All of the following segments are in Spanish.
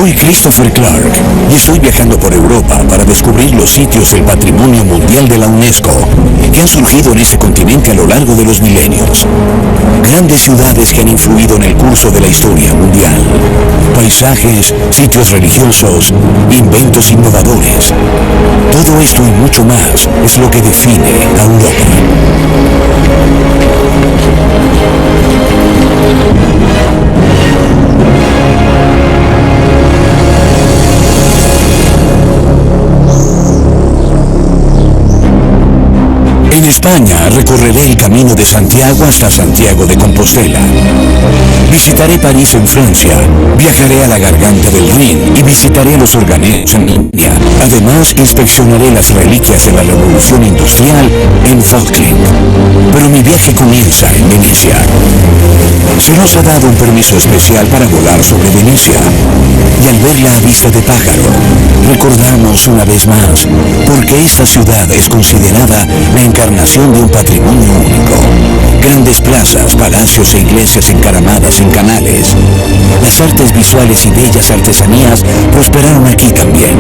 Soy Christopher Clark y estoy viajando por Europa para descubrir los sitios del Patrimonio Mundial de la UNESCO que han surgido en ese continente a lo largo de los milenios. Grandes ciudades que han influido en el curso de la historia mundial. Paisajes, sitios religiosos, inventos innovadores. Todo esto y mucho más es lo que define a Europa. En España recorreré el Camino de Santiago hasta Santiago de Compostela. Visitaré París en Francia, viajaré a la Garganta del Rin y visitaré los Organeros en India. Además, inspeccionaré las reliquias de la Revolución Industrial en Vauclin. Pero mi viaje comienza en Venecia. Se nos ha dado un permiso especial para volar sobre Venecia. Y al verla a vista de pájaro, recordamos una vez más porque esta ciudad es considerada la encarnación de un patrimonio único. Grandes plazas, palacios e iglesias encaramadas en canales. Las artes visuales y bellas artesanías prosperaron aquí también.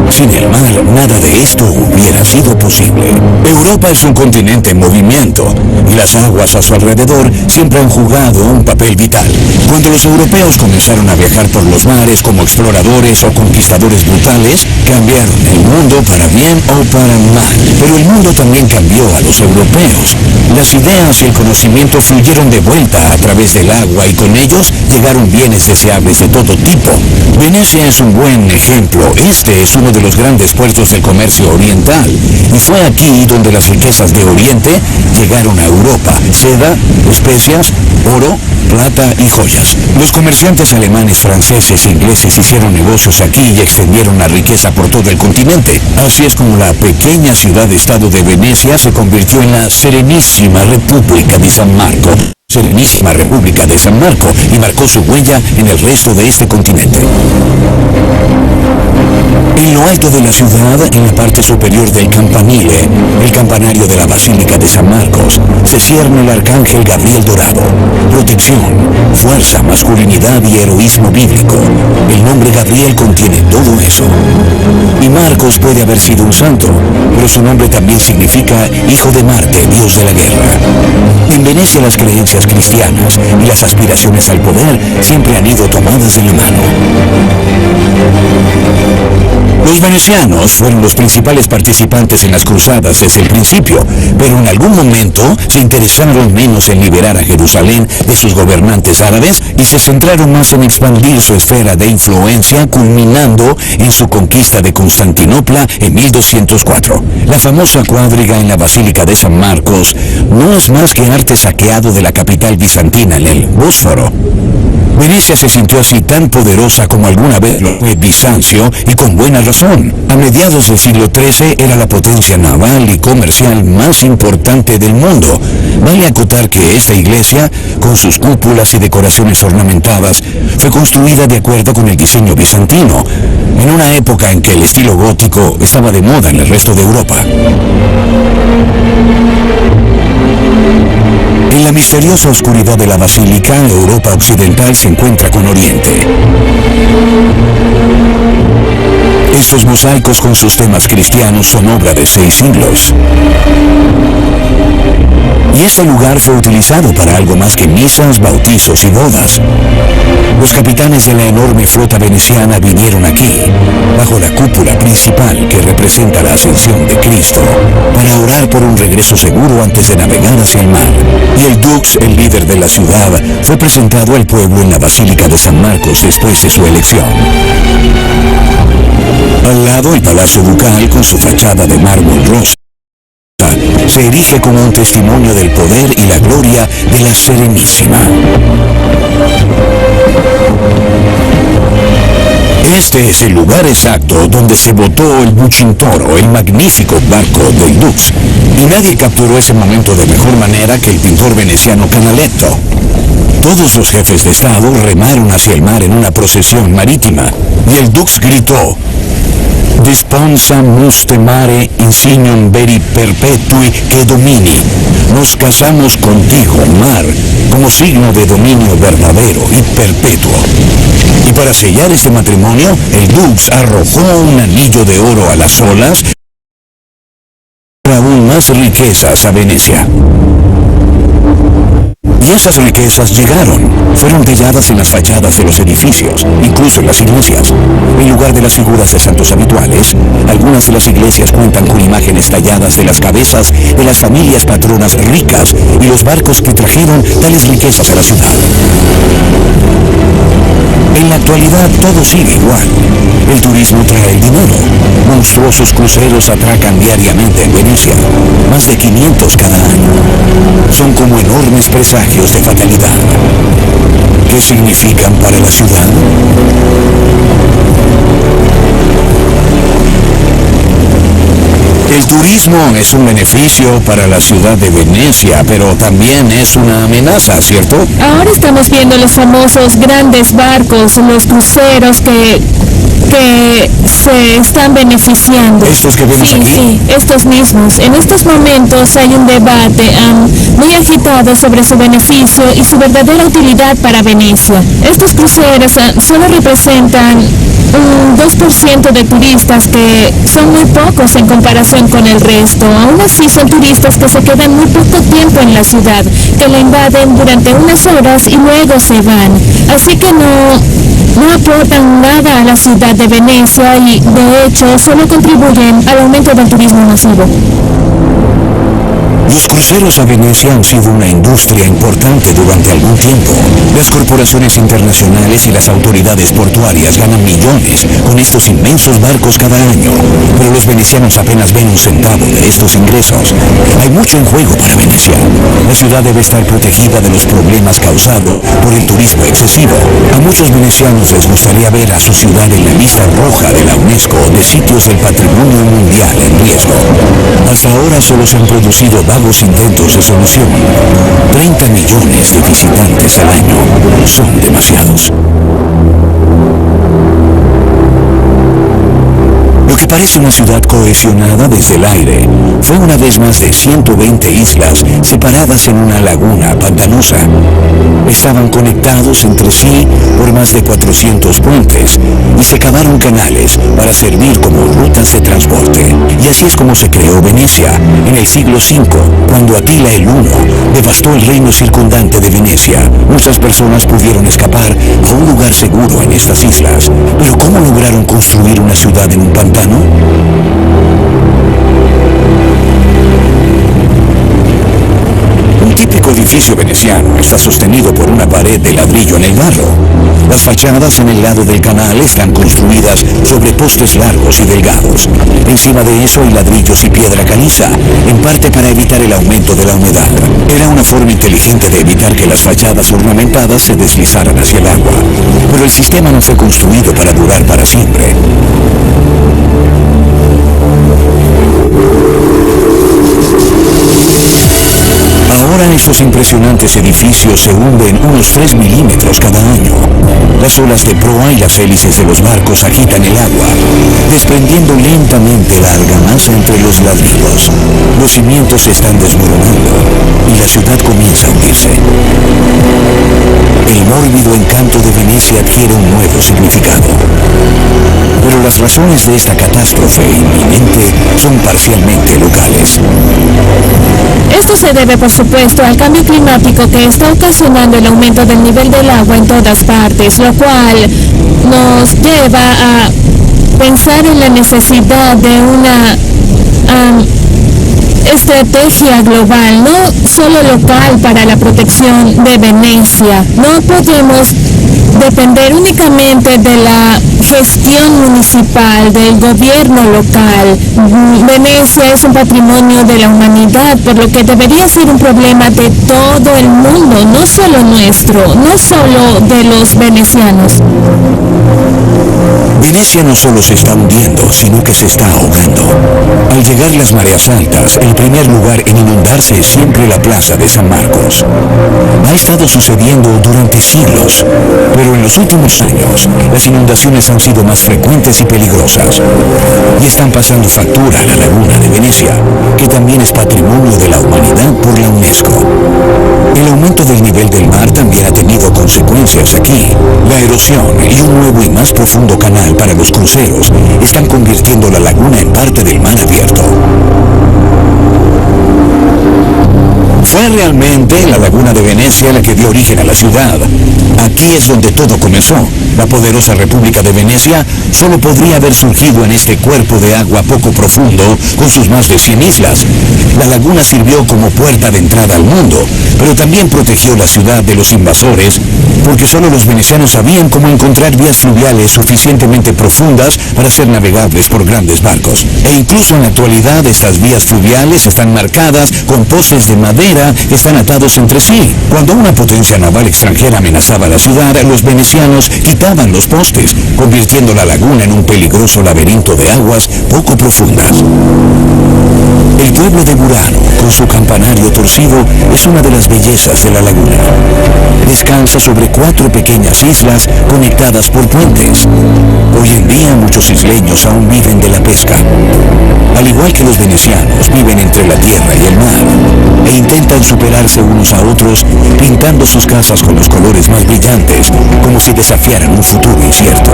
Sin el mar, nada de esto hubiera sido posible. Europa es un continente en movimiento y las aguas a su alrededor siempre han jugado un papel vital. Cuando los europeos comenzaron a viajar por los mares como exploradores o conquistadores brutales, cambiaron el mundo para bien o para mal. Pero el mundo también cambió a los europeos. Las ideas y el conocimiento fluyeron de vuelta a través del agua y con ellos llegaron bienes deseables de todo tipo. Venecia es un buen ejemplo. Este es uno de los grandes puertos del comercio oriental y fue aquí donde las riquezas de Oriente llegaron a Europa. Seda, especias, oro, plata y joyas. Los comerciantes alemanes, franceses e ingleses hicieron negocios aquí y extendieron la riqueza por todo el continente. Así es como la pequeña ciudad-estado de Venecia se convirtió en la Serenísima República de San Marco. Serenísima República de San Marco y marcó su huella en el resto de este continente. En lo alto de la ciudad, en la parte superior del campanile, el campanario de la Basílica de San Marcos, se cierne el arcángel Gabriel dorado. Protección, fuerza, masculinidad y heroísmo bíblico. El nombre Gabriel contiene todo eso. Y Marcos puede haber sido un santo, pero su nombre también significa hijo de Marte, dios de la guerra. En Venecia las creencias cristianas y las aspiraciones al poder siempre han ido tomadas de la mano. Los venecianos fueron los principales participantes en las cruzadas desde el principio, pero en algún momento se interesaron menos en liberar a Jerusalén de sus gobernantes árabes y se centraron más en expandir su esfera de influencia, culminando en su conquista de Constantinopla en 1204. La famosa cuadriga en la Basílica de San Marcos no es más que arte saqueado de la capital bizantina en el Bósforo. Venecia se sintió así tan poderosa como alguna vez lo fue Bizancio, y con buena razón. A mediados del siglo XIII era la potencia naval y comercial más importante del mundo. Vale acotar que esta iglesia, con sus cúpulas y decoraciones ornamentadas, fue construida de acuerdo con el diseño bizantino, en una época en que el estilo gótico estaba de moda en el resto de Europa. En la misteriosa oscuridad de la basílica, Europa occidental se encuentra con Oriente. Estos mosaicos con sus temas cristianos son obra de 6 siglos. Y este lugar fue utilizado para algo más que misas, bautizos y bodas. Los capitanes de la enorme flota veneciana vinieron aquí, bajo la cúpula principal que representa la ascensión de Cristo, para orar por un regreso seguro antes de navegar hacia el mar. Y el dux, el líder de la ciudad, fue presentado al pueblo en la Basílica de San Marcos después de su elección. Al lado, el Palacio Ducal, con su fachada de mármol rosa, se erige como un testimonio del poder y la gloria de la Serenísima. Este es el lugar exacto donde se botó el Bucintoro, el magnífico barco del Dux, y nadie capturó ese momento de mejor manera que el pintor veneciano Canaletto. Todos los jefes de Estado remaron hacia el mar en una procesión marítima, y el Dux gritó: Desponsamus mare insignum veri perpetui que domini. Nos casamos contigo, mar, como signo de dominio verdadero y perpetuo. Y para sellar ese matrimonio, el Dux arrojó un anillo de oro a las olas para aún más riquezas a Venecia. Y esas riquezas fueron talladas en las fachadas de los edificios, incluso en las iglesias. En lugar de las figuras de santos habituales, algunas de las iglesias cuentan con imágenes talladas de las cabezas de las familias patronas ricas y los barcos que trajeron tales riquezas a la ciudad. En la actualidad todo sigue igual. El turismo trae el dinero. Monstruosos cruceros atracan diariamente en Venecia. Más de 500 cada año. Son como enormes presagios de fatalidad. ¿Qué significan para la ciudad? El turismo es un beneficio para la ciudad de Venecia, pero también es una amenaza, ¿cierto? Ahora estamos viendo los famosos grandes barcos, los cruceros que se están beneficiando. ¿Estos que vemos aquí? Sí, estos mismos. En estos momentos hay un debate muy agitado sobre su beneficio y su verdadera utilidad para Venecia. Estos cruceros solo representan un 2% de turistas, que son muy pocos en comparación con el resto. Aún así son turistas que se quedan muy poco tiempo en la ciudad, que la invaden durante unas horas y luego se van. Así que no aportan nada a la ciudad de Venecia y, de hecho, solo contribuyen al aumento del turismo masivo. Los cruceros a Venecia han sido una industria importante durante algún tiempo. Las corporaciones internacionales y las autoridades portuarias ganan millones con estos inmensos barcos cada año, pero los venecianos apenas ven un centavo de estos ingresos. Hay mucho en juego para Venecia. La ciudad debe estar protegida de los problemas causados por el turismo excesivo. A muchos venecianos les gustaría ver a su ciudad en la lista roja de la UNESCO de sitios del patrimonio mundial en riesgo. Hasta ahora solo se han producido vagos intentos de solución. 30 millones de visitantes al año son demasiados. Lo que parece una ciudad cohesionada desde el aire fue una vez más de 120 islas separadas en una laguna pantanosa. Estaban conectados entre sí por más de 400 puentes y se cavaron canales para servir como rutas de transporte. Y así es como se creó Venecia en el siglo V, cuando Atila el Huno devastó el reino circundante de Venecia. Muchas personas pudieron escapar a un lugar seguro en estas islas. Pero ¿cómo lograron construir una ciudad en un pantano? Un típico edificio veneciano está sostenido por una pared de ladrillo en el barro. Las fachadas en el lado del canal están construidas sobre postes largos y delgados. Encima de eso hay ladrillos y piedra caliza, en parte para evitar el aumento de la humedad. Era una forma inteligente de evitar que las fachadas ornamentadas se deslizaran hacia el agua. Pero el sistema no fue construido para durar para siempre. Ahora esos impresionantes edificios se hunden unos 3 milímetros cada año. Las olas de proa y las hélices de los barcos agitan el agua, desprendiendo lentamente la argamasa entre los ladrillos. Los cimientos se están desmoronando y la ciudad comienza a hundirse. El mórbido encanto de Venecia adquiere un nuevo significado. Pero las razones de esta catástrofe inminente son parcialmente locales. Esto se debe, por supuesto, al cambio climático que está ocasionando el aumento del nivel del agua en todas partes, lo cual nos lleva a pensar en la necesidad de una estrategia global, no solo local, para la protección de Venecia. No podemos depender únicamente de la gestión municipal, del gobierno local. Venecia es un patrimonio de la humanidad, por lo que debería ser un problema de todo el mundo, no solo nuestro, no solo de los venecianos. Venecia no solo se está hundiendo, sino que se está ahogando. Al llegar las mareas altas, el primer lugar en inundarse es siempre la plaza de San Marcos. Ha estado sucediendo durante siglos, pero en los últimos años, las inundaciones han han sido más frecuentes y peligrosas. Y están pasando factura a la laguna de Venecia, que también es patrimonio de la humanidad por la UNESCO. El aumento del nivel del mar también ha tenido consecuencias aquí. La erosión y un nuevo y más profundo canal para los cruceros están convirtiendo la laguna en parte del mar abierto. Fue realmente la laguna de Venecia la que dio origen a la ciudad. Aquí es donde todo comenzó. La poderosa República de Venecia solo podría haber surgido en este cuerpo de agua poco profundo con sus más de 100 islas. La laguna sirvió como puerta de entrada al mundo, pero también protegió la ciudad de los invasores, porque solo los venecianos sabían cómo encontrar vías fluviales suficientemente profundas para ser navegables por grandes barcos. E incluso en la actualidad estas vías fluviales están marcadas con postes de madera que están atados entre sí. Cuando una potencia naval extranjera amenazaba la ciudad, los venecianos quitaban los postes, convirtiendo la laguna en un peligroso laberinto de aguas poco profundas. El pueblo de Burano, con su campanario torcido, es una de las bellezas de la laguna. Descansa sobre 4 pequeñas islas conectadas por puentes. Hoy en día muchos isleños aún viven de la pesca. Al igual que los venecianos, viven entre la tierra y el mar e intentan superarse unos a otros pintando sus casas con los colores más brillantes, como si desafiaran un futuro incierto,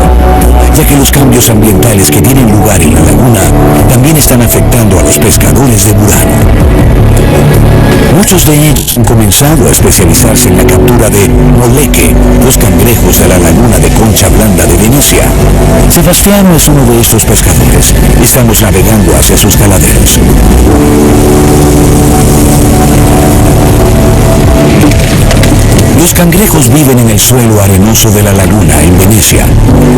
ya que los cambios ambientales que tienen lugar en la laguna también están afectando a los pescadores de Burano. Muchos de ellos han comenzado a especializarse en la captura de moleque, los cangrejos de la laguna de Concha Blanda de Venecia. Sebastiano es uno de estos pescadores. Estamos navegando hacia sus caladeros. Los cangrejos viven en el suelo arenoso de la laguna en Venecia.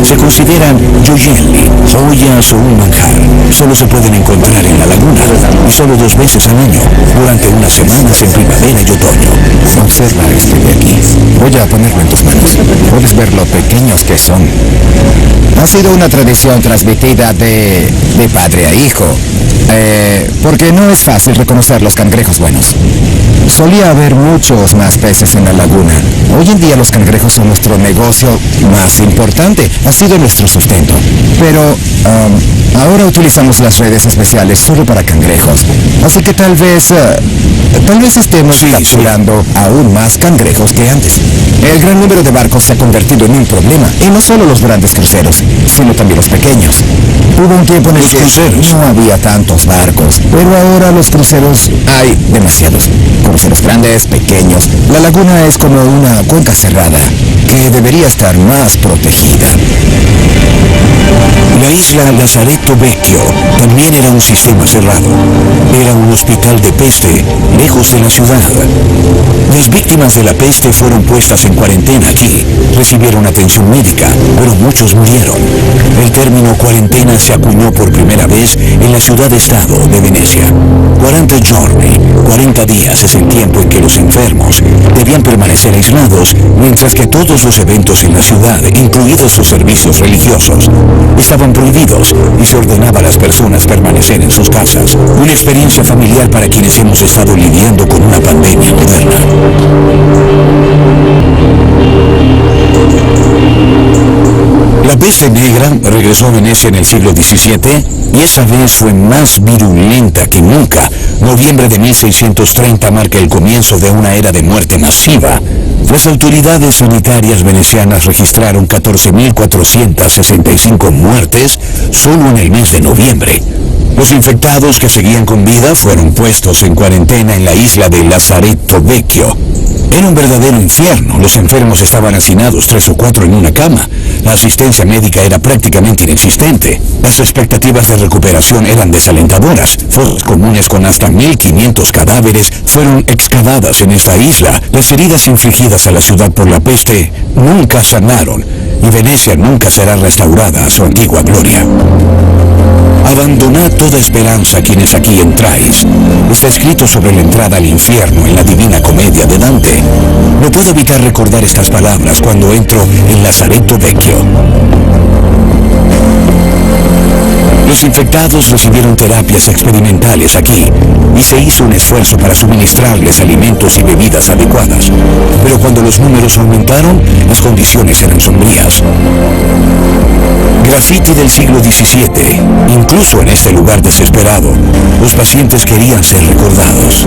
Se consideran gioielli, joyas o un manjar. Solo se pueden encontrar en la laguna y solo 2 veces al año, durante unas semanas en primavera y otoño. Observa este de aquí. Voy a ponerlo en tus manos. Puedes ver lo pequeños que son. Ha sido una tradición transmitida de padre a hijo. Porque no es fácil reconocer los cangrejos buenos. Solía haber muchos más peces en la laguna. Hoy en día los cangrejos son nuestro negocio más importante. Ha sido nuestro sustento. Pero ahora utilizamos las redes especiales solo para cangrejos. Así que tal vez estemos capturando aún más cangrejos que antes. El gran número de barcos se ha convertido en un problema. Y no solo los grandes cruceros, sino también los pequeños. Hubo un tiempo en el que no había tantos barcos, pero ahora los cruceros hay demasiados. Cruceros grandes, pequeños. La laguna es como una cuenca cerrada que debería estar más protegida. La isla Lazaretto Vecchio también era un sistema cerrado. Era un hospital de peste, lejos de la ciudad. Las víctimas de la peste fueron puestas en cuarentena aquí. Recibieron atención médica, pero muchos murieron. El término cuarentena se acuñó por primera vez en la ciudad-estado de Venecia. 40 giorni, 40 días es el tiempo en que los enfermos debían permanecer aislados, mientras que todos los eventos en la ciudad, incluidos los servicios religiosos, estaban prohibidos y se ordenaba a las personas permanecer en sus casas. Una experiencia familiar para quienes hemos estado lidiando con una pandemia moderna. La peste negra regresó a Venecia en el siglo XVII y esa vez fue más virulenta que nunca. Noviembre de 1630 marca el comienzo de una era de muerte masiva. Las autoridades sanitarias venecianas registraron 14.465 muertes solo en el mes de noviembre. Los infectados que seguían con vida fueron puestos en cuarentena en la isla de Lazaretto Vecchio. Era un verdadero infierno. Los enfermos estaban hacinados 3 o 4 en una cama. La asistencia médica era prácticamente inexistente. Las expectativas de recuperación eran desalentadoras. Fosas comunes con hasta 1.500 cadáveres fueron excavadas en esta isla. Las heridas infligidas a la ciudad por la peste nunca sanaron y Venecia nunca será restaurada a su antigua gloria. Abandonad toda esperanza quienes aquí entráis. Está escrito sobre la entrada al infierno en la Divina Comedia de Dante. No puedo evitar recordar estas palabras cuando entro en Lazaretto Vecchio. Los infectados recibieron terapias experimentales aquí y se hizo un esfuerzo para suministrarles alimentos y bebidas adecuadas. Pero cuando los números aumentaron, las condiciones eran sombrías. Graffiti del siglo XVII. Incluso en este lugar desesperado, los pacientes querían ser recordados.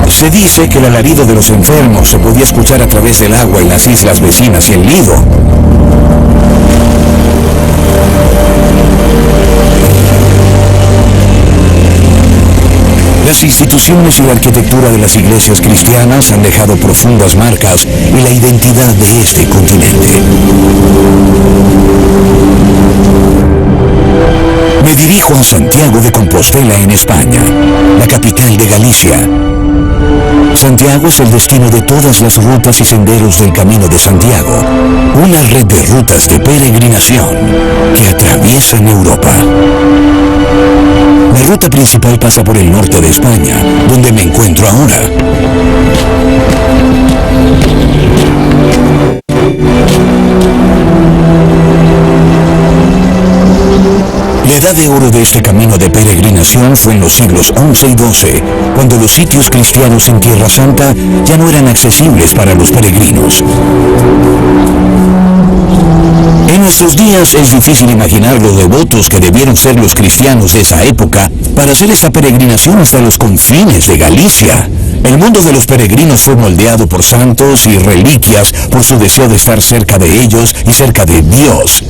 Se dice que el alarido de los enfermos se podía escuchar a través del agua en las islas vecinas y en Lido. Las instituciones y la arquitectura de las iglesias cristianas han dejado profundas marcas en la identidad de este continente. Me dirijo a Santiago de Compostela en España, la capital de Galicia. Santiago es el destino de todas las rutas y senderos del Camino de Santiago, una red de rutas de peregrinación que atraviesan Europa. La ruta principal pasa por el norte de España, donde me encuentro ahora. La edad de oro de este camino de peregrinación fue en los siglos XI y XII, cuando los sitios cristianos en Tierra Santa ya no eran accesibles para los peregrinos. En nuestros días es difícil imaginar los devotos que debieron ser los cristianos de esa época para hacer esta peregrinación hasta los confines de Galicia. El mundo de los peregrinos fue moldeado por santos y reliquias por su deseo de estar cerca de ellos y cerca de Dios.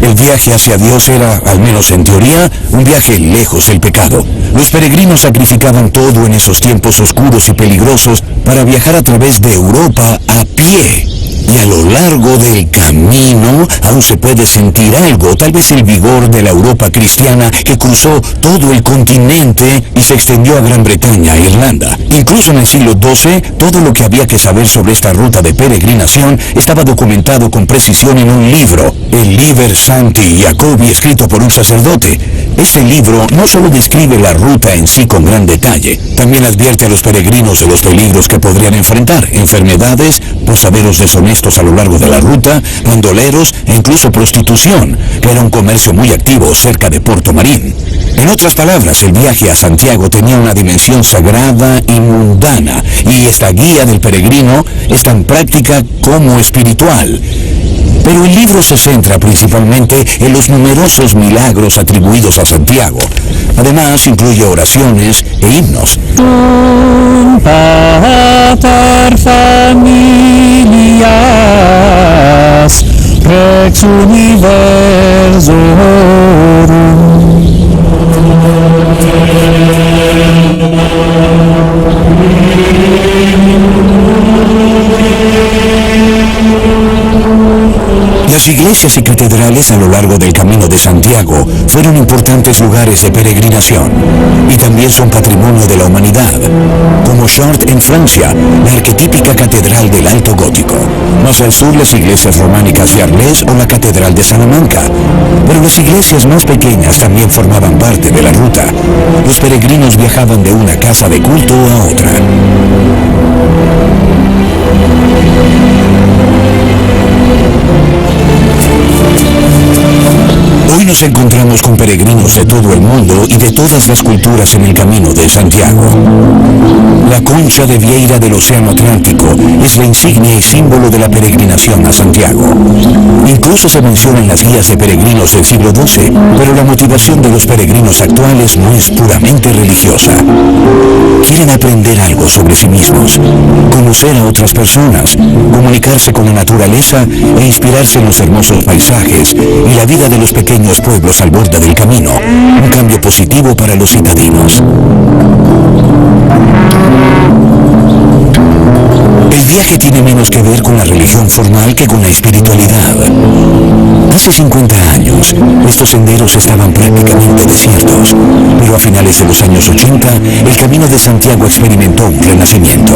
El viaje hacia Dios era, al menos en teoría, un viaje lejos del pecado. Los peregrinos sacrificaban todo en esos tiempos oscuros y peligrosos para viajar a través de Europa a pie. Y a lo largo del camino aún se puede sentir algo, tal vez el vigor de la Europa cristiana que cruzó todo el continente y se extendió a Gran Bretaña e Irlanda. Incluso en el siglo XII, todo lo que había que saber sobre esta ruta de peregrinación estaba documentado con precisión en un libro, el Liber Sancti Jacobi, escrito por un sacerdote. Este libro no solo describe la ruta en sí con gran detalle, también advierte a los peregrinos de los peligros que podrían enfrentar, enfermedades, posaderos deshonestos a lo largo de la ruta, bandoleros e incluso prostitución, que era un comercio muy activo cerca de Puerto Marín. En otras palabras, el viaje a Santiago tenía una dimensión sagrada y mundana, y esta guía del peregrino es tan práctica como espiritual. Pero el libro se centra principalmente en los numerosos milagros atribuidos a Santiago. Además, incluye oraciones e himnos. Pater familias rex universorum. Las iglesias y catedrales a lo largo del Camino de Santiago fueron importantes lugares de peregrinación y también son patrimonio de la humanidad, como Chartres en Francia, la arquetípica catedral del Alto Gótico. Más al sur las iglesias románicas de Arles o la catedral de Salamanca. Pero las iglesias más pequeñas también formaban parte de la ruta. Los peregrinos viajaban de una casa de culto a otra. Hoy nos encontramos con peregrinos de todo el mundo y de todas las culturas en el Camino de Santiago. La concha de vieira del Océano Atlántico es la insignia y símbolo de la peregrinación a Santiago. Incluso se menciona en las guías de peregrinos del siglo XII, pero la motivación de los peregrinos actuales no es puramente religiosa. Quieren aprender algo sobre sí mismos, conocer a otras personas, comunicarse con la naturaleza e inspirarse en los hermosos paisajes y la vida de los pequeños pueblos al borde del camino, un cambio positivo para los citadinos. El viaje tiene menos que ver con la religión formal que con la espiritualidad. Hace 50 años, estos senderos estaban prácticamente desiertos, pero a finales de los años 80, el Camino de Santiago experimentó un renacimiento.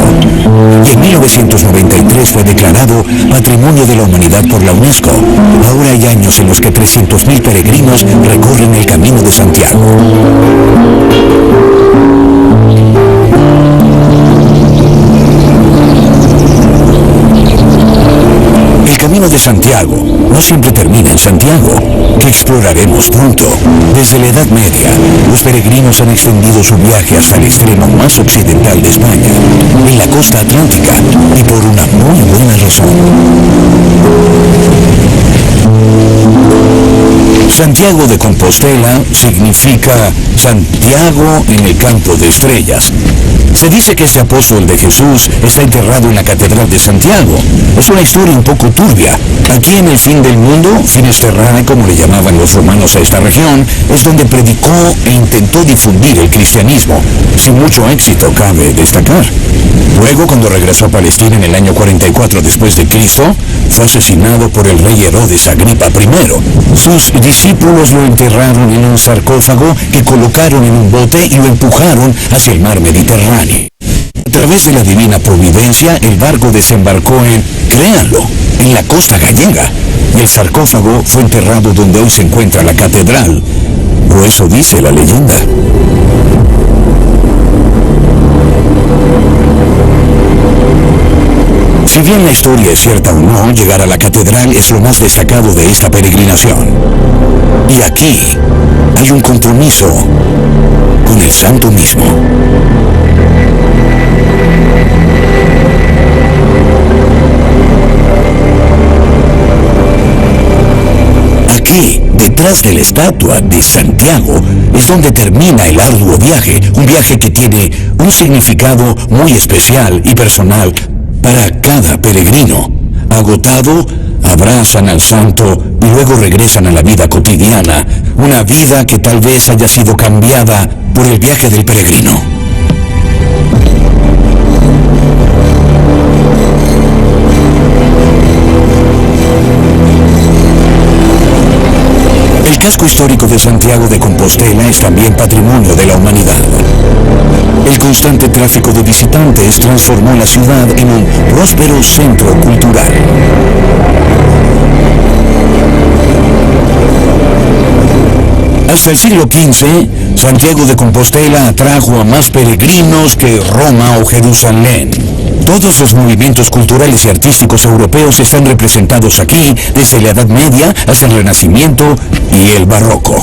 Y en 1993 fue declarado Patrimonio de la Humanidad por la UNESCO. Ahora hay años en los que 300.000 peregrinos recorren el Camino de Santiago. El Camino Camino de Santiago no siempre termina en Santiago, que exploraremos pronto. Desde la Edad Media, los peregrinos han extendido su viaje hasta el extremo más occidental de España, en la costa atlántica, y por una muy buena razón. Santiago de Compostela significa Santiago en el campo de estrellas. Se dice que este apóstol de Jesús está enterrado en la Catedral de Santiago. Es una historia un poco turbia. Aquí en el fin del mundo, Finisterrae, como le llamaban los romanos a esta región, es donde predicó e intentó difundir el cristianismo, sin mucho éxito, cabe destacar. Luego, cuando regresó a Palestina en el año 44 después de Cristo, fue asesinado por el rey Herodes Agripa I. Sus discípulos lo enterraron en un sarcófago que colocaron en un bote y lo empujaron hacia el mar Mediterráneo. A través de la divina providencia, el barco desembarcó créanlo, en la costa gallega, y el sarcófago fue enterrado donde hoy se encuentra la catedral, o eso dice la leyenda. Si bien la historia es cierta o no, llegar a la catedral es lo más destacado de esta peregrinación. Y aquí hay un compromiso con el santo mismo. Aquí, detrás de la estatua de Santiago, es donde termina el arduo viaje, un viaje que tiene un significado muy especial y personal para cada peregrino. Agotado, abrazan al santo y luego regresan a la vida cotidiana, una vida que tal vez haya sido cambiada por el viaje del peregrino. El casco histórico de Santiago de Compostela es también patrimonio de la humanidad. El constante tráfico de visitantes transformó la ciudad en un próspero centro cultural. Hasta el siglo XV, Santiago de Compostela atrajo a más peregrinos que Roma o Jerusalén. Todos los movimientos culturales y artísticos europeos están representados aquí, desde la Edad Media hasta el Renacimiento y el Barroco.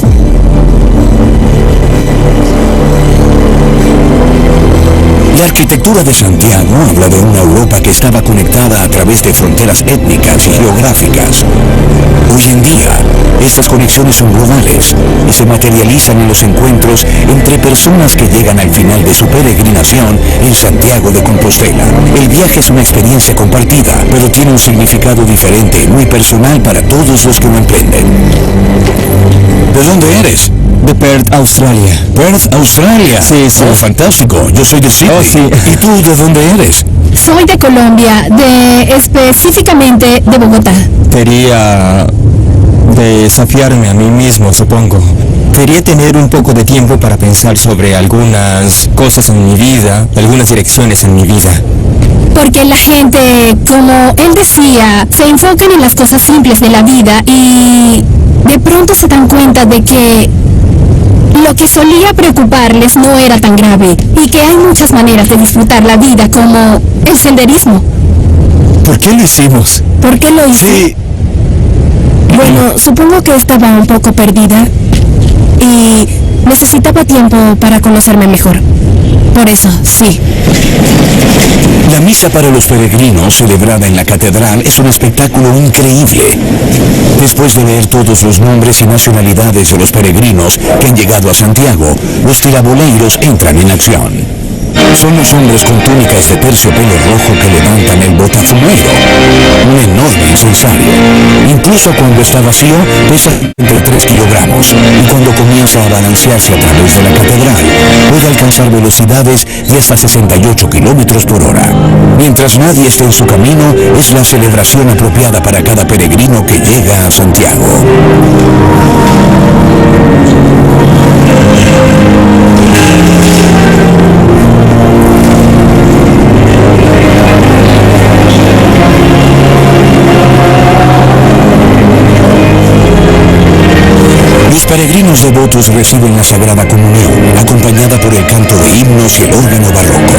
La arquitectura de Santiago habla de una Europa que estaba conectada a través de fronteras étnicas y geográficas. Hoy en día, estas conexiones son globales y se materializan en los encuentros entre personas que llegan al final de su peregrinación en Santiago de Compostela. El viaje es una experiencia compartida, pero tiene un significado diferente y muy personal para todos los que lo emprenden. ¿De dónde eres? De Perth, Australia. Perth, Australia. Sí. Oh, fantástico. Yo soy de Sydney. Oh, sí. ¿Y tú de dónde eres? Soy de Colombia, específicamente de Bogotá. Quería desafiarme a mí mismo, supongo. Quería tener un poco de tiempo para pensar sobre algunas cosas en mi vida, algunas direcciones en mi vida. Porque la gente, como él decía, se enfocan en las cosas simples de la vida y de pronto se dan cuenta de que lo que solía preocuparles no era tan grave y que hay muchas maneras de disfrutar la vida, como el senderismo. ¿Por qué lo hicimos? ¿Por qué lo hice? Sí. Bueno, supongo que estaba un poco perdida y necesitaba tiempo para conocerme mejor. Por eso, sí. La misa para los peregrinos, celebrada en la catedral, es un espectáculo increíble. Después de leer todos los nombres y nacionalidades de los peregrinos que han llegado a Santiago, los tiraboleiros entran en acción. Son los hombres con túnicas de terciopelo rojo que levantan el botafumero, un enorme incensario. Incluso cuando está vacío, pesa entre 3 kilogramos, y cuando comienza a balancearse a través de la catedral, puede alcanzar velocidades de hasta 68 kilómetros por hora. Mientras nadie esté en su camino, es la celebración apropiada para cada peregrino que llega a Santiago. Los peregrinos devotos reciben la Sagrada Comunión, acompañada por el canto de himnos y el órgano barroco.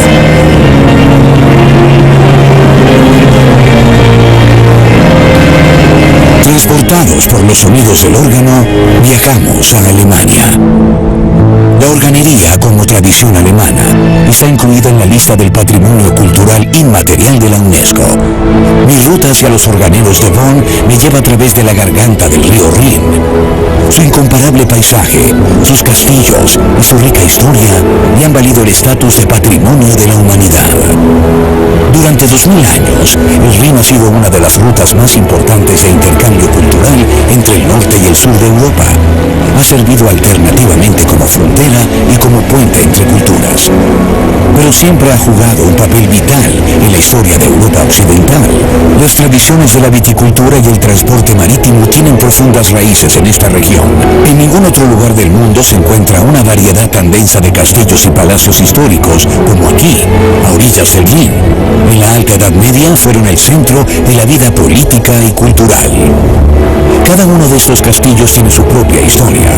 Transportados por los sonidos del órgano, viajamos a Alemania. La organería, como tradición alemana, está incluida en la lista del Patrimonio Cultural Inmaterial de la UNESCO. Mi ruta hacia los organeros de Bonn me lleva a través de la garganta del río Rin. Su incomparable paisaje, sus castillos y su rica historia le han valido el estatus de Patrimonio de la Humanidad. Durante 2000 años, el Rin ha sido una de las rutas más importantes de intercambio cultural entre el norte y el sur de Europa. Ha servido alternativamente como frontera y como puente entre culturas. Pero siempre ha jugado un papel vital en la historia de Europa Occidental. Las tradiciones de la viticultura y el transporte marítimo tienen profundas raíces en esta región. En ningún otro lugar del mundo se encuentra una variedad tan densa de castillos y palacios históricos como aquí, a orillas del Rin. En la Alta Edad Media fueron el centro de la vida política y cultural. Cada uno de estos castillos tiene su propia historia.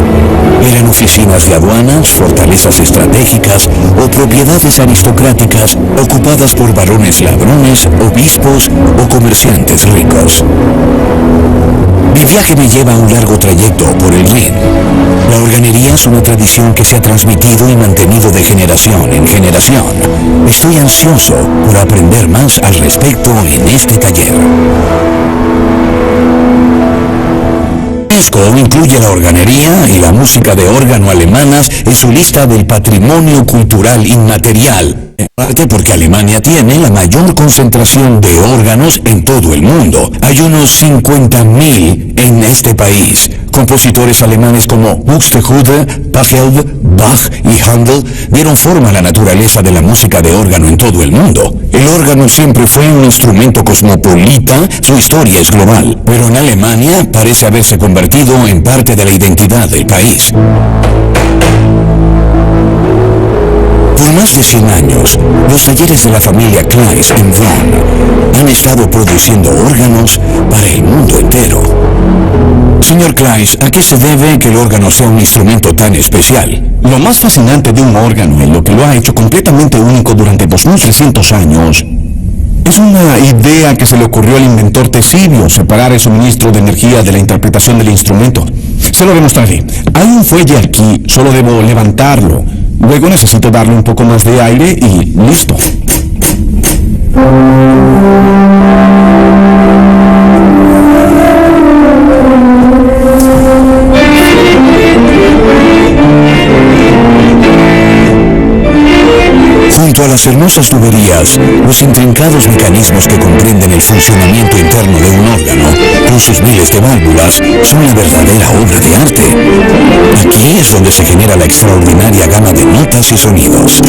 Eran oficinas de aduanas, fortalezas estratégicas o propiedades aristocráticas ocupadas por varones ladrones, obispos o comerciantes ricos. Mi viaje me lleva a un largo trayecto por el Rin. La organería es una tradición que se ha transmitido y mantenido de generación en generación. Estoy ansioso por aprender más al respecto en este taller. UNESCO incluye la organería y la música de órgano alemanas en su lista del Patrimonio Cultural Inmaterial. En parte porque Alemania tiene la mayor concentración de órganos en todo el mundo. Hay unos 50.000 en este país. Compositores alemanes como Buxtehude, Pachelbel, Bach y Handel dieron forma a la naturaleza de la música de órgano en todo el mundo. El órgano siempre fue un instrumento cosmopolita, su historia es global, pero en Alemania parece haberse convertido en parte de la identidad del país. Por más de 100 años, los talleres de la familia Kleis en Bonn han estado produciendo órganos para el mundo entero. Señor Kleis, ¿a qué se debe que el órgano sea un instrumento tan especial? Lo más fascinante de un órgano y lo que lo ha hecho completamente único durante 2300 años es una idea que se le ocurrió al inventor Ctesibio, separar el suministro de energía de la interpretación del instrumento. Se lo demostraré. Hay un fuelle aquí, solo debo levantarlo. Luego necesito darle un poco más de aire y listo. Junto a las hermosas tuberías, los intrincados mecanismos que comprenden el funcionamiento interno de un órgano, con sus miles de válvulas, son la verdadera obra de arte. Aquí es donde se genera la extraordinaria gama de notas y sonidos.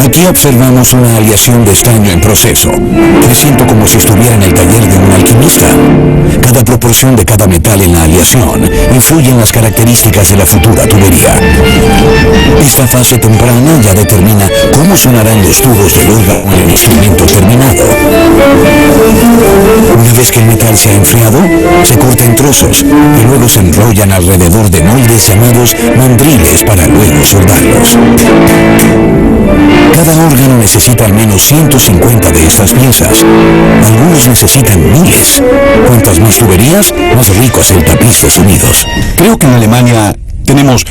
Aquí observamos una aleación de estaño en proceso. Me siento como si estuviera en el taller de un alquimista. Cada proporción de cada metal en la aleación influye en las características de la futura tubería. Esta fase temprana ya determina cómo sonarán los tubos del órgano en el instrumento terminado. Una vez que el metal se ha enfriado, se corta en trozos y luego se enrollan alrededor de moldes llamados mandriles para luego soldarlos. Cada órgano necesita al menos 150 de estas piezas. Algunos necesitan miles. Cuantas más tuberías, más rico es el tapiz de sonidos. Creo que en Alemania tenemos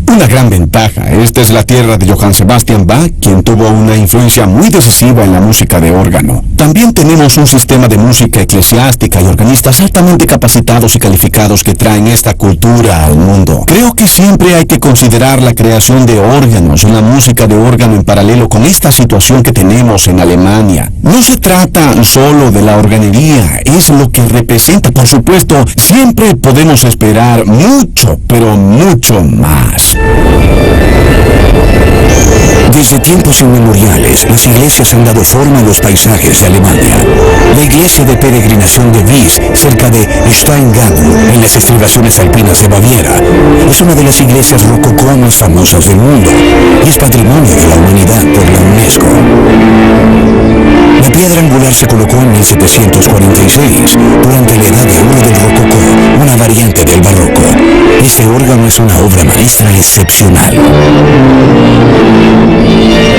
una gran ventaja. Esta es la tierra de Johann Sebastian Bach, quien tuvo una influencia muy decisiva en la música de órgano. También tenemos un sistema de música eclesiástica y organistas altamente capacitados y calificados que traen esta cultura al mundo. Creo que siempre hay que considerar la creación de órganos y la música de órgano en paralelo con esta situación que tenemos en Alemania. No se trata solo de la organería, es lo que representa. Por supuesto, siempre podemos esperar mucho, pero mucho más. Desde tiempos inmemoriales, las iglesias han dado forma a los paisajes de Alemania. La iglesia de peregrinación de Wies, cerca de Steingatten, en las estribaciones alpinas de Baviera, es una de las iglesias rococó más famosas del mundo y es patrimonio de la humanidad por la UNESCO. La piedra angular se colocó en 1746, durante la edad de oro del rococó, una variante del barroco. Este órgano es una obra maestra excepcional.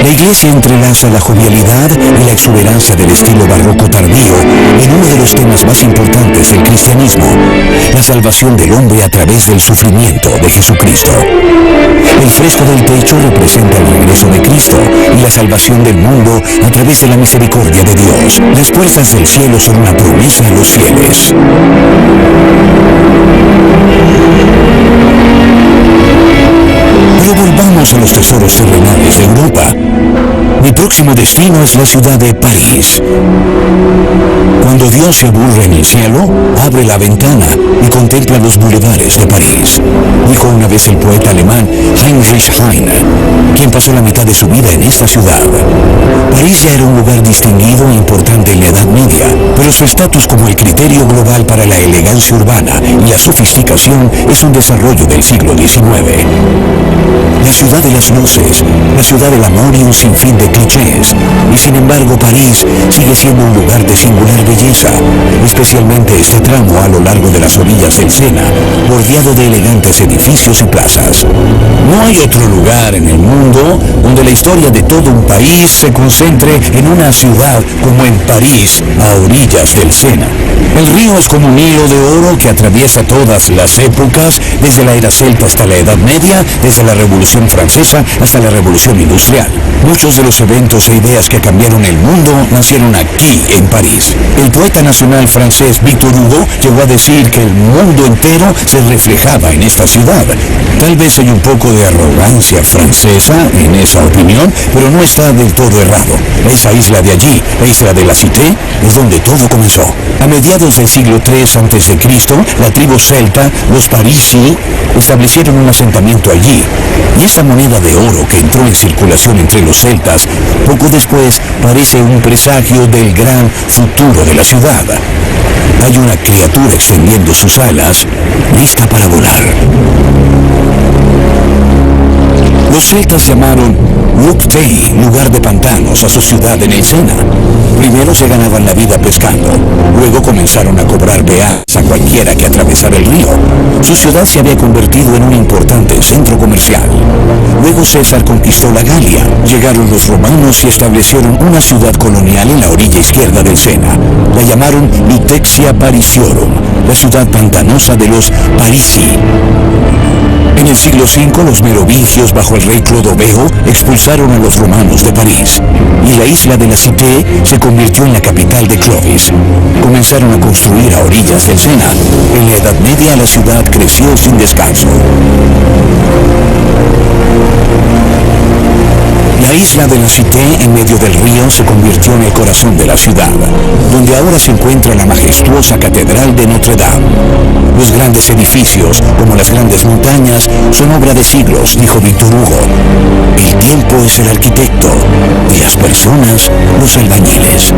La iglesia entrelaza la jovialidad y la exuberancia del estilo barroco tardío en uno de los temas más importantes del cristianismo, la salvación del hombre a través del sufrimiento de Jesucristo. El fresco del techo representa el regreso de Cristo y la salvación del mundo a través de la misericordia de Dios. Las puertas del cielo son una promesa a los fieles. Pero volvamos a los tesoros terrenales de Europa. Mi próximo destino es la ciudad de París. Cuando Dios se aburre en el cielo, abre la ventana y contempla los bulevares de París, dijo una vez el poeta alemán Heinrich Heine, quien pasó la mitad de su vida en esta ciudad. París ya era un lugar distinguido e importante en la Edad Media, pero su estatus como el criterio global para la elegancia urbana y la sofisticación es un desarrollo del siglo XIX. La ciudad de las luces, la ciudad del amor y un sinfín de clichés. Y sin embargo, París sigue siendo un lugar de singular belleza, especialmente este tramo a lo largo de las orillas del Sena, bordeado de elegantes edificios y plazas. No hay otro lugar en el mundo donde la historia de todo un país se concentre en una ciudad como en París, a orillas del Sena. El río es como un hilo de oro que atraviesa todas las épocas, desde la era celta hasta la Edad Media, desde la Revolución Francesa hasta la Revolución Industrial. Muchos de los eventos e ideas que cambiaron el mundo nacieron aquí, en París. El poeta nacional francés Victor Hugo llegó a decir que el mundo entero se reflejaba en esta ciudad. Tal vez hay un poco de arrogancia francesa en esa opinión, pero no está del todo errado. Esa isla de allí, la isla de la Cité, es donde todo comenzó. A mediados del siglo III a.C., la tribu celta, los parisi, establecieron un asentamiento allí. Y esa moneda de oro que entró en circulación entre los celtas, poco después parece un presagio del gran futuro de la ciudad. Hay una criatura extendiendo sus alas, lista para volar. Los celtas llamaron Lukhtei, lugar de pantanos, a su ciudad en el Sena. Primero se ganaban la vida pescando, luego comenzaron a cobrar peajes a cualquiera que atravesara el río. Su ciudad se había convertido en un importante centro comercial. Luego César conquistó la Galia, llegaron los romanos y establecieron una ciudad colonial en la orilla izquierda del Sena. La llamaron Lutexia Parisiorum, la ciudad pantanosa de los Parisi. En el siglo V, los merovingios bajo el rey Clodoveo expulsaron a los romanos de París, y la isla de la Cité se convirtió en la capital de Clovis. Comenzaron a construir a orillas del Sena. En la Edad Media la ciudad creció sin descanso. La isla de la Cité, en medio del río, se convirtió en el corazón de la ciudad, donde ahora se encuentra la majestuosa Catedral de Notre Dame. Los grandes edificios, como las grandes montañas, son obra de siglos, dijo Victor Hugo. El tiempo es el arquitecto y las personas los albañiles.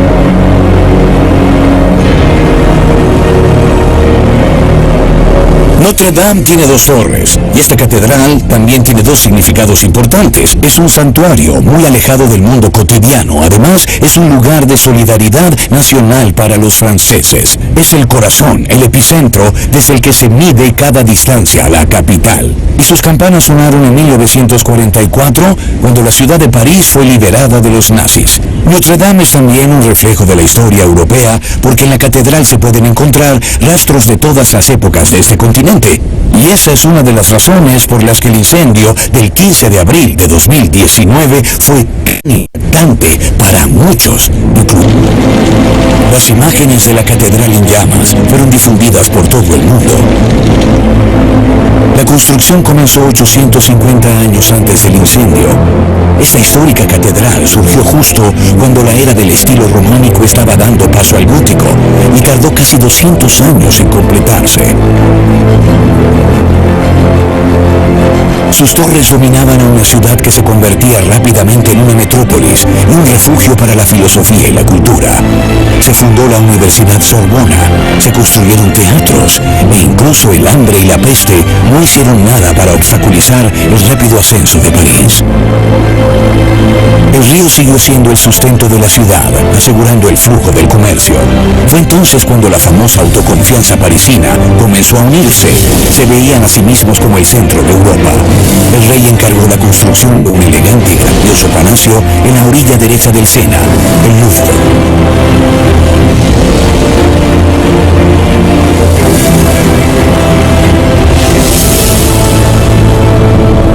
Notre Dame tiene dos torres, y esta catedral también tiene dos significados importantes. Es un santuario muy alejado del mundo cotidiano. Además, es un lugar de solidaridad nacional para los franceses. Es el corazón, el epicentro desde el que se mide cada distancia a la capital. Y sus campanas sonaron en 1944, cuando la ciudad de París fue liberada de los nazis. Notre Dame es también un reflejo de la historia europea, porque en la catedral se pueden encontrar rastros de todas las épocas de este continente. Y esa es una de las razones por las que el incendio del 15 de abril de 2019 fue impactante para muchos. Las imágenes de la catedral en llamas fueron difundidas por todo el mundo. La construcción comenzó 850 años antes del incendio. Esta histórica catedral surgió justo cuando la era del estilo románico estaba dando paso al gótico, y tardó casi 200 años en completarse. Sus torres dominaban a una ciudad que se convertía rápidamente en una metrópolis y un refugio para la filosofía y la cultura. Se fundó la Universidad Sorbona, se construyeron teatros e incluso el hambre y la peste no hicieron nada para obstaculizar el rápido ascenso de París. El río siguió siendo el sustento de la ciudad, asegurando el flujo del comercio. Fue entonces cuando la famosa autoconfianza parisina comenzó a unirse. Se veían a sí mismos como el centro de Europa. El rey encargó la construcción de un elegante y grandioso palacio en la orilla derecha del Sena, el Louvre.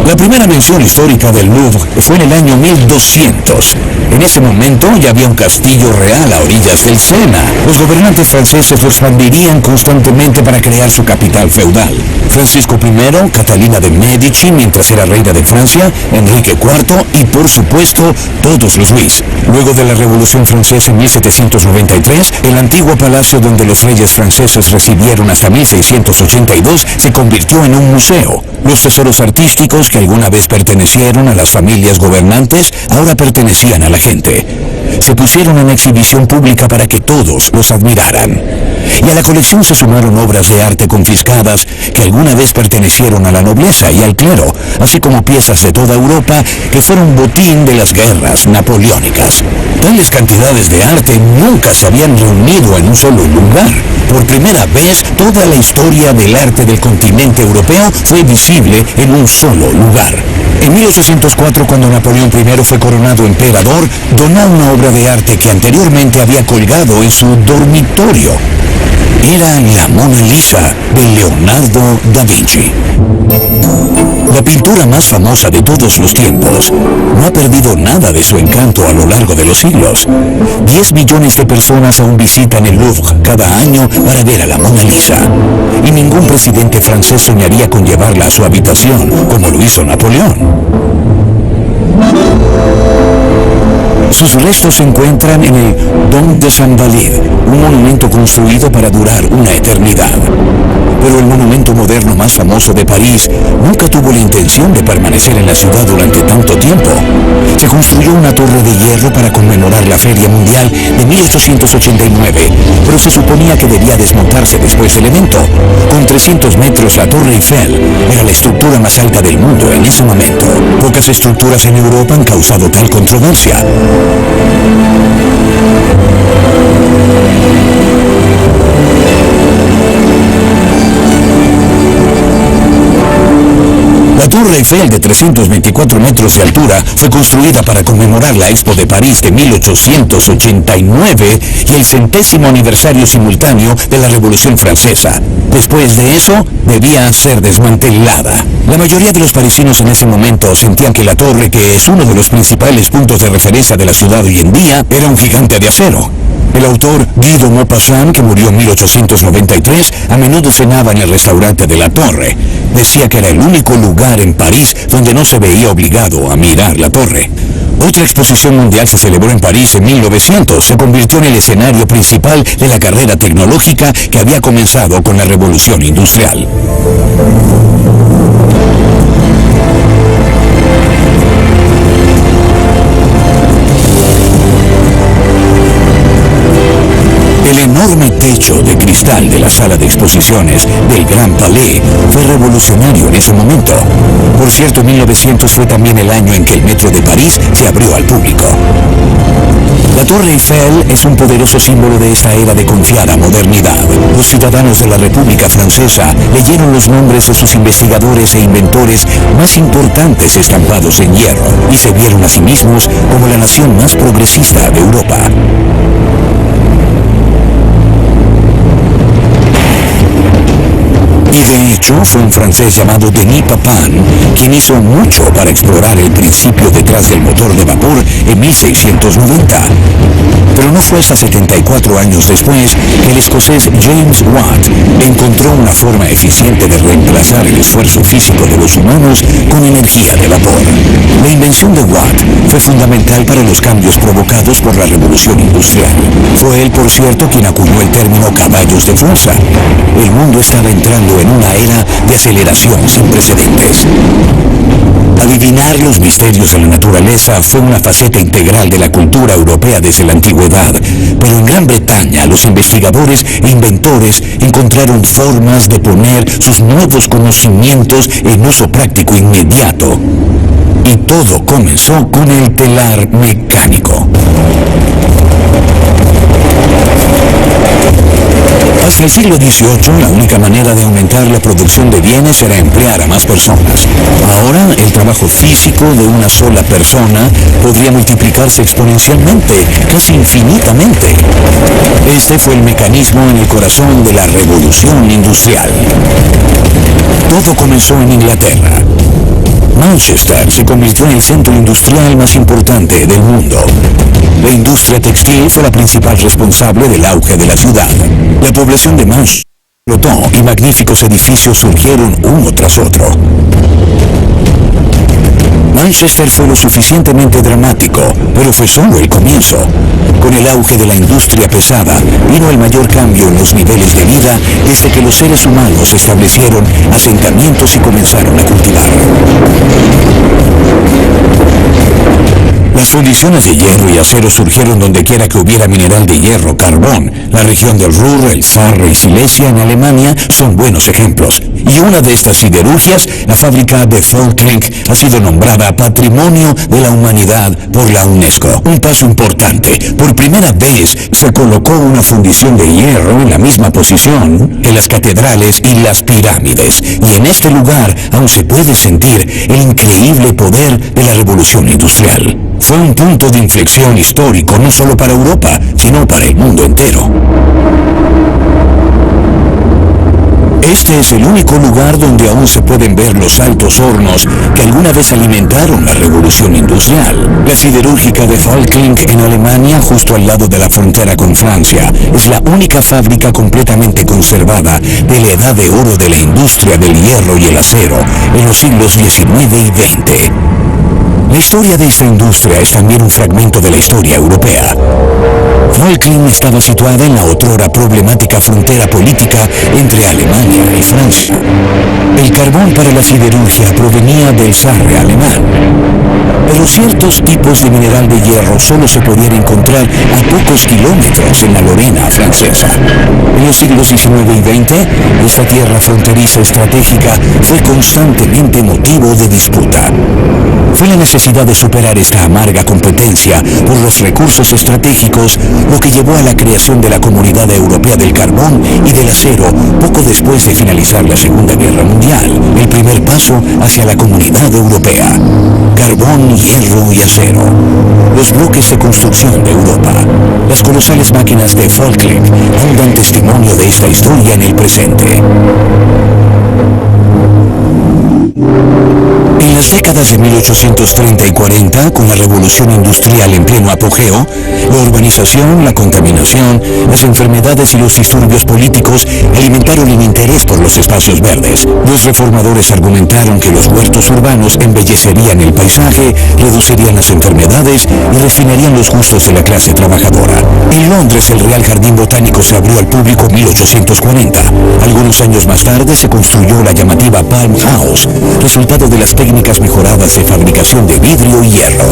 La primera mención histórica del Louvre fue en el año 1200. En ese momento ya había un castillo real a orillas del Sena. Los gobernantes franceses lo expandirían constantemente para crear su capital feudal. Francisco I, Catalina de Medici mientras era reina de Francia, Enrique IV y por supuesto todos los Luis. Luego de la Revolución Francesa en 1793, el antiguo palacio donde los reyes franceses residieron hasta 1682 se convirtió en un museo. Los tesoros artísticos que alguna vez pertenecieron a las familias gobernantes ahora pertenecían a la gente. Se pusieron en exhibición pública para que todos los admiraran. Y a la colección se sumaron obras de arte confiscadas que alguna vez pertenecieron a la nobleza y al clero, así como piezas de toda Europa que fueron botín de las guerras napoleónicas. Tales cantidades de arte nunca se habían reunido en un solo lugar. Por primera vez, toda la historia del arte del continente europeo fue visible en un solo lugar. En 1804, cuando Napoleón I fue coronado emperador, donó una obra de arte que anteriormente había colgado en su dormitorio. Era la Mona Lisa de Leonardo da Vinci. La pintura más famosa de todos los tiempos no ha perdido nada de su encanto a lo largo de los siglos. 10 millones de personas aún visitan el Louvre cada año para ver a la Mona Lisa. Y ningún presidente francés soñaría con llevarla a su habitación, como lo hizo Napoleón. Sus restos se encuentran en el Dôme des Invalides, un monumento construido para durar una eternidad. Pero el monumento moderno más famoso de París nunca tuvo la intención de permanecer en la ciudad durante tanto tiempo. Se construyó una torre de hierro para conmemorar la Feria Mundial de 1889, pero se suponía que debía desmontarse después del evento. Con 300 metros, la Torre Eiffel era la estructura más alta del mundo en ese momento. Pocas estructuras en Europa han causado tal controversia. La Torre Eiffel, de 324 metros de altura, fue construida para conmemorar la Expo de París de 1889 y el 100º aniversario simultáneo de la Revolución Francesa. Después de eso, debía ser desmantelada. La mayoría de los parisinos en ese momento sentían que la torre, que es uno de los principales puntos de referencia de la ciudad hoy en día, era un gigante de acero. El autor Guy de Maupassant, que murió en 1893, a menudo cenaba en el restaurante de la Torre. Decía que era el único lugar en París donde no se veía obligado a mirar la torre. Otra exposición mundial se celebró en París en 1900. Se convirtió en el escenario principal de la carrera tecnológica que había comenzado con la Revolución Industrial. El enorme techo de cristal de la sala de exposiciones del Grand Palais fue revolucionario en ese momento. Por cierto, 1900 fue también el año en que el metro de París se abrió al público. La Torre Eiffel es un poderoso símbolo de esta era de confiada modernidad. Los ciudadanos de la República Francesa leyeron los nombres de sus investigadores e inventores más importantes estampados en hierro y se vieron a sí mismos como la nación más progresista de Europa. Y de hecho, hecho, fue un francés llamado Denis Papin quien hizo mucho para explorar el principio detrás del motor de vapor en 1690. Pero no fue hasta 74 años después que el escocés James Watt encontró una forma eficiente de reemplazar el esfuerzo físico de los humanos con energía de vapor. La invención de Watt fue fundamental para los cambios provocados por la revolución industrial. Fue él, por cierto, quien acuñó el término caballos de fuerza. El mundo estaba entrando en una era de aceleración sin precedentes. Adivinar los misterios de la naturaleza fue una faceta integral de la cultura europea desde la antigüedad, pero en Gran Bretaña los investigadores e inventores encontraron formas de poner sus nuevos conocimientos en uso práctico inmediato. Y todo comenzó con el telar mecánico. Hasta el siglo XVIII, la única manera de aumentar la producción de bienes era emplear a más personas. Ahora, el trabajo físico de una sola persona podría multiplicarse exponencialmente, casi infinitamente. Este fue el mecanismo en el corazón de la revolución industrial. Todo comenzó en Inglaterra. Manchester se convirtió en el centro industrial más importante del mundo. La industria textil fue la principal responsable del auge de la ciudad. La población de Manchester explotó y magníficos edificios surgieron uno tras otro. Manchester fue lo suficientemente dramático, pero fue solo el comienzo. Con el auge de la industria pesada, vino el mayor cambio en los niveles de vida desde que los seres humanos establecieron asentamientos y comenzaron a cultivar. Las fundiciones de hierro y acero surgieron donde quiera que hubiera mineral de hierro, carbón. La región del Ruhr, el Sarre y Silesia en Alemania son buenos ejemplos. Y una de estas siderurgias, la fábrica de Völkling, ha sido nombrada Patrimonio de la Humanidad por la UNESCO. Un paso importante. Por primera vez se colocó una fundición de hierro en la misma posición que las catedrales y las pirámides. Y en este lugar aún se puede sentir el increíble poder de la revolución industrial. Fue un punto de inflexión histórico no solo para Europa, sino para el mundo entero. Este es el único lugar donde aún se pueden ver los altos hornos que alguna vez alimentaron la revolución industrial. La siderúrgica de Völkling en Alemania, justo al lado de la frontera con Francia, es la única fábrica completamente conservada de la edad de oro de la industria del hierro y el acero en los siglos XIX y XX. La historia de esta industria es también un fragmento de la historia europea. Völkling estaba situada en la otrora problemática frontera política entre Alemania y Francia. El carbón para la siderurgia provenía del Sarre alemán, pero ciertos tipos de mineral de hierro solo se podían encontrar a pocos kilómetros en la Lorena francesa. En los siglos XIX y XX, esta tierra fronteriza estratégica fue constantemente motivo de disputa. Fue la necesidad de superar esta amarga competencia por los recursos estratégicos lo que llevó a la creación de la Comunidad Europea del Carbón y del Acero poco después de finalizar la Segunda Guerra Mundial, el primer paso hacia la Comunidad Europea. Carbón, hierro y acero. Los bloques de construcción de Europa. Las colosales máquinas de Völkling aún dan testimonio de esta historia en el presente. En las décadas de 1830 y 40, con la revolución industrial en pleno apogeo, la urbanización, la contaminación, las enfermedades y los disturbios políticos alimentaron el interés por los espacios verdes. Los reformadores argumentaron que los huertos urbanos embellecerían el paisaje, reducirían las enfermedades y refinarían los gustos de la clase trabajadora. En Londres, el Real Jardín Botánico se abrió al público en 1840. Algunos años más tarde se construyó la llamativa Palm House, resultado de las técnicas mejoradas de fabricación de vidrio y hierro.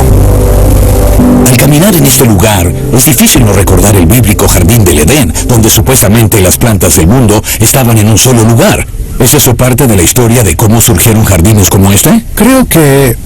Al caminar en este lugar, es difícil no recordar el bíblico jardín del Edén, donde supuestamente las plantas del mundo estaban en un solo lugar. ¿Es eso parte de la historia de cómo surgieron jardines como este? Creo que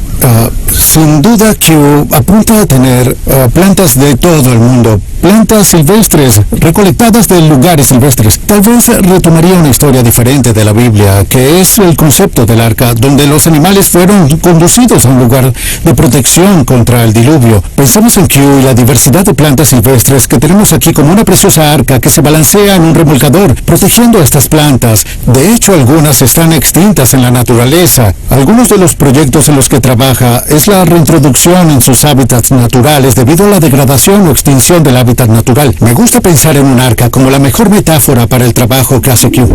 Sin duda Kew apunta a tener plantas de todo el mundo, plantas silvestres, recolectadas de lugares silvestres. Tal vez retomaría una historia diferente de la Biblia, que es el concepto del arca, donde los animales fueron conducidos a un lugar de protección contra el diluvio. Pensamos en Kew y la diversidad de plantas silvestres que tenemos aquí como una preciosa arca que se balancea en un remolcador, protegiendo a estas plantas. De hecho, algunas están extintas en la naturaleza. Algunos de los proyectos en los que trabaja es la reintroducción en sus hábitats naturales debido a la degradación o extinción del hábitat natural. Me gusta pensar en un arca como la mejor metáfora para el trabajo que hace Kew.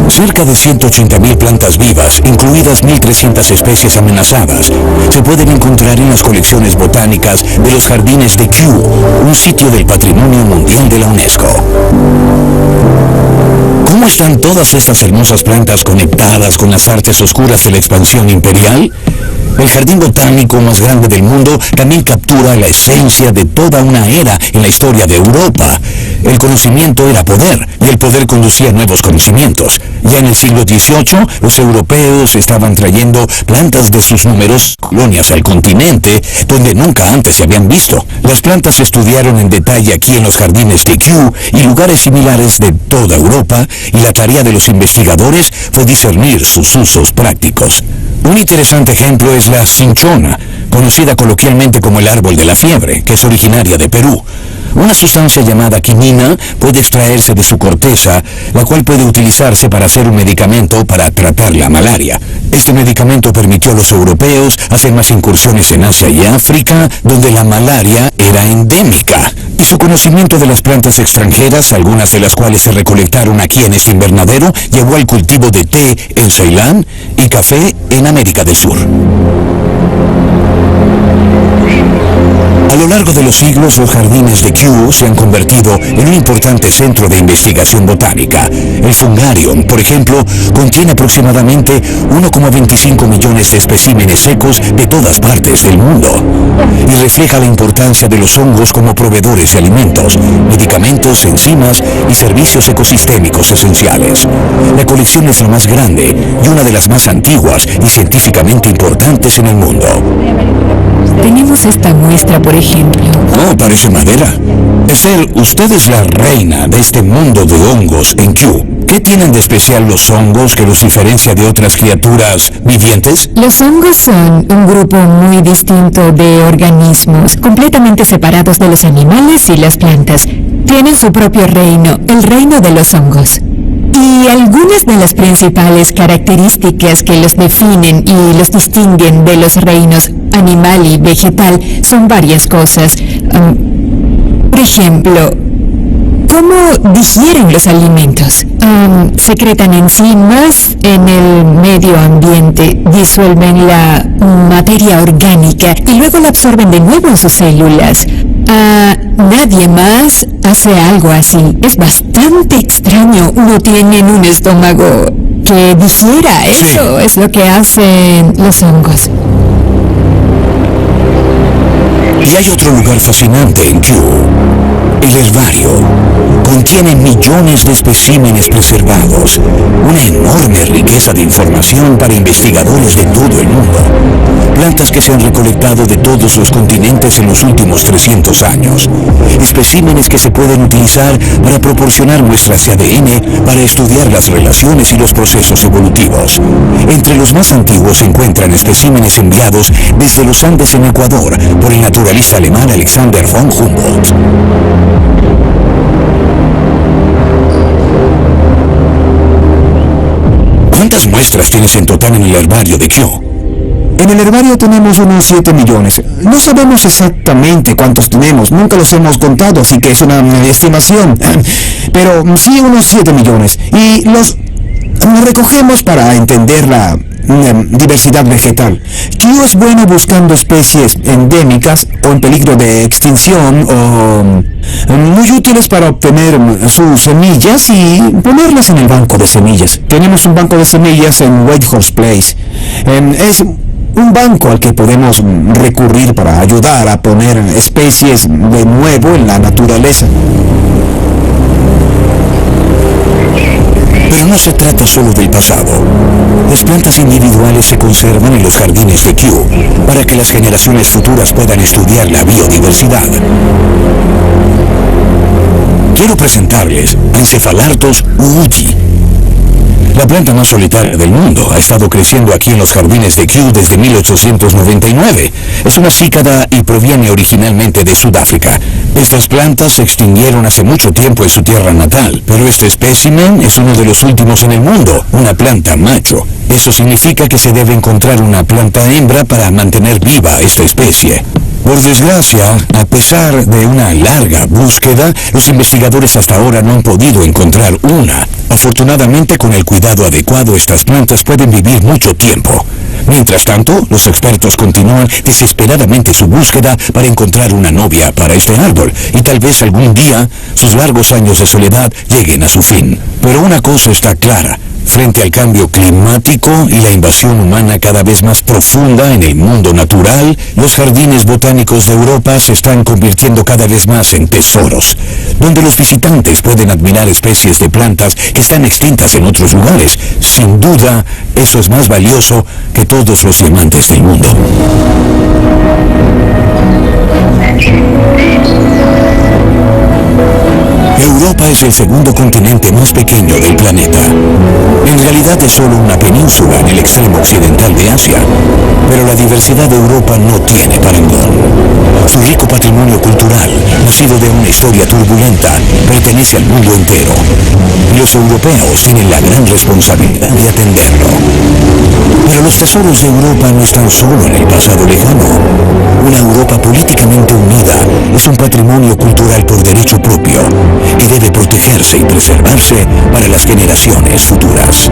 Cerca de 180.000 plantas vivas, incluidas 1.300 especies amenazadas, se pueden encontrar en las colecciones botánicas de los jardines de Kew, un sitio del Patrimonio Mundial de la UNESCO. ¿Cómo están todas estas hermosas plantas conectadas con las artes oscuras de la expansión imperial? El jardín botánico más grande del mundo también captura la esencia de toda una era en la historia de Europa. El conocimiento era poder, y el poder conducía a nuevos conocimientos. Ya en el siglo XVIII, los europeos estaban trayendo plantas de sus numerosas colonias al continente, donde nunca antes se habían visto. Las plantas se estudiaron en detalle aquí en los jardines de Kew y lugares similares de toda Europa, y la tarea de los investigadores fue discernir sus usos prácticos. Un interesante ejemplo es la cinchona, conocida coloquialmente como el árbol de la fiebre, que es originaria de Perú. Una sustancia llamada quinina puede extraerse de su corteza, la cual puede utilizarse para hacer un medicamento para tratar la malaria. Este medicamento permitió a los europeos hacer más incursiones en Asia y África, donde la malaria era endémica. Y su conocimiento de las plantas extranjeras, algunas de las cuales se recolectaron aquí en este invernadero, llevó al cultivo de té en Ceilán y café en América del Sur. A lo largo de los siglos, los jardines de Kew se han convertido en un importante centro de investigación botánica. El Fungarium, por ejemplo, contiene aproximadamente 1,25 millones de especímenes secos de todas partes del mundo y refleja la importancia de los hongos como proveedores de alimentos, medicamentos, enzimas y servicios ecosistémicos esenciales. La colección es la más grande y una de las más antiguas y científicamente importantes en el mundo. Tenemos esta muestra, por ejemplo. Oh, parece madera. Esther, usted es la reina de este mundo de hongos en Kew. ¿Qué tienen de especial los hongos que los diferencia de otras criaturas vivientes? Los hongos son un grupo muy distinto de organismos, completamente separados de los animales y las plantas. Tienen su propio reino, el reino de los hongos. Y algunas de las principales características que los definen y los distinguen de los reinos animal y vegetal son varias cosas. Por ejemplo, ¿cómo digieren los alimentos? Secretan enzimas en el medio ambiente, disuelven la materia orgánica y luego la absorben de nuevo en sus células. Nadie más hace algo así. Es bastante extraño. Uno tiene en un estómago que digiera. Eso es lo que hacen los hongos. Y hay otro lugar fascinante en Kew. El herbario contiene millones de especímenes preservados, una enorme riqueza de información para investigadores de todo el mundo. Plantas que se han recolectado de todos los continentes en los últimos 300 años. Especímenes que se pueden utilizar para proporcionar muestras de ADN para estudiar las relaciones y los procesos evolutivos. Entre los más antiguos se encuentran especímenes enviados desde los Andes en Ecuador por el naturalista alemán Alexander von Humboldt. ¿Cuántas muestras tienes en total en el herbario de Kew? En el herbario tenemos unos 7 millones. No sabemos exactamente cuántos tenemos, nunca los hemos contado, así que es una estimación. Pero sí unos 7 millones. Y los recogemos para entender la diversidad vegetal. Kew es bueno buscando especies endémicas o en peligro de extinción o muy útiles para obtener sus semillas y ponerlas en el banco de semillas. Tenemos un banco de semillas en Whitehorse Place. Es un banco al que podemos recurrir para ayudar a poner especies de nuevo en la naturaleza. Pero no no se trata solo del pasado. Las plantas individuales se conservan en los jardines de Kew para que las generaciones futuras puedan estudiar la biodiversidad. Quiero presentarles a Encephalartos uji. La planta más solitaria del mundo ha estado creciendo aquí en los jardines de Kew desde 1899. Es una cícada y proviene originalmente de Sudáfrica. Estas plantas se extinguieron hace mucho tiempo en su tierra natal, pero este espécimen es uno de los últimos en el mundo, una planta macho. Eso significa que se debe encontrar una planta hembra para mantener viva esta especie. Por desgracia, a pesar de una larga búsqueda, los investigadores hasta ahora no han podido encontrar una. Afortunadamente, con el cuidado adecuado, estas plantas pueden vivir mucho tiempo. Mientras tanto, los expertos continúan desesperadamente su búsqueda para encontrar una novia para este árbol, y tal vez algún día sus largos años de soledad lleguen a su fin. Pero una cosa está clara. Frente al cambio climático y la invasión humana cada vez más profunda en el mundo natural, los jardines botánicos de Europa se están convirtiendo cada vez más en tesoros, donde los visitantes pueden admirar especies de plantas que están extintas en otros lugares. Sin duda, eso es más valioso que todos los diamantes del mundo. Europa es el segundo continente más pequeño del planeta. En realidad es solo una península en el extremo occidental de Asia, pero la diversidad de Europa no tiene parangón. Su rico patrimonio cultural, nacido de una historia turbulenta, pertenece al mundo entero, y los europeos tienen la gran responsabilidad de atenderlo. Pero los tesoros de Europa no están solo en el pasado lejano. Una Europa políticamente unida es un patrimonio cultural por derecho propio, que debe protegerse y preservarse para las generaciones futuras.